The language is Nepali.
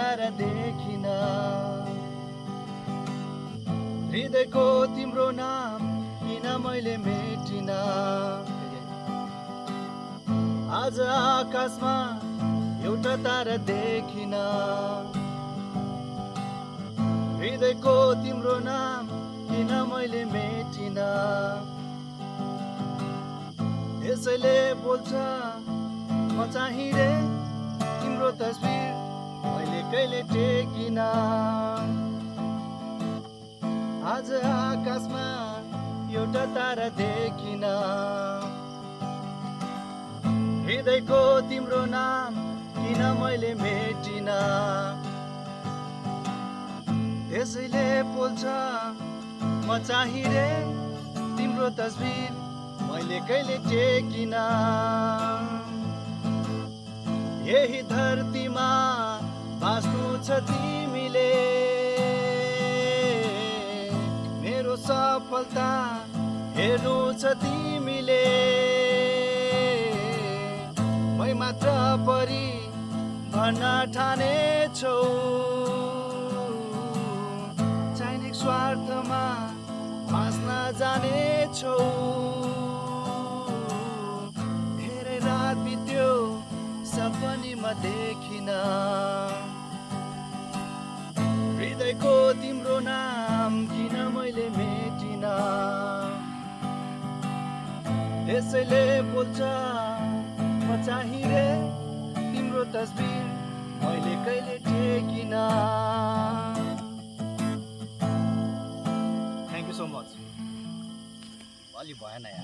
तारा देखिन, हृदयको तिम्रो नाम किन मैले मेटिन। आज आकाशमा एउटा तारा देखिन, हृदयको तिम्रो नाम किन मैले मेटिन। यसैले बोल्छ म चाहिँ रे तिम्रो तस्बिर मैले कहिले टेकिन। आज आकाशमा एउटा तारा देखिन, हृदयको तिम्रो नाम किन मैले मेटिन। यसैले बोल्छ म चाहिँ रे तिम्रो तस्बिर मैले कहिले टेकिन। यही धरतीमा बाँच्नु छ तिमीले, मेरो सफलता हेर्नु छ तिमीले। मै मात्र परी भन्न ठानेछौ, चाहिने स्वार्थमा बाँच्न जानेछौ। धेरै रात बित्यो सपनीमा देखिन, हृदयको तिम्रो नाम किन मैले मेटिन। यसैले बोल्छ म चाहिँ रे तिम्रो तस्बिर मैले कहिले taken. Thank you so much. अलि भएन यार।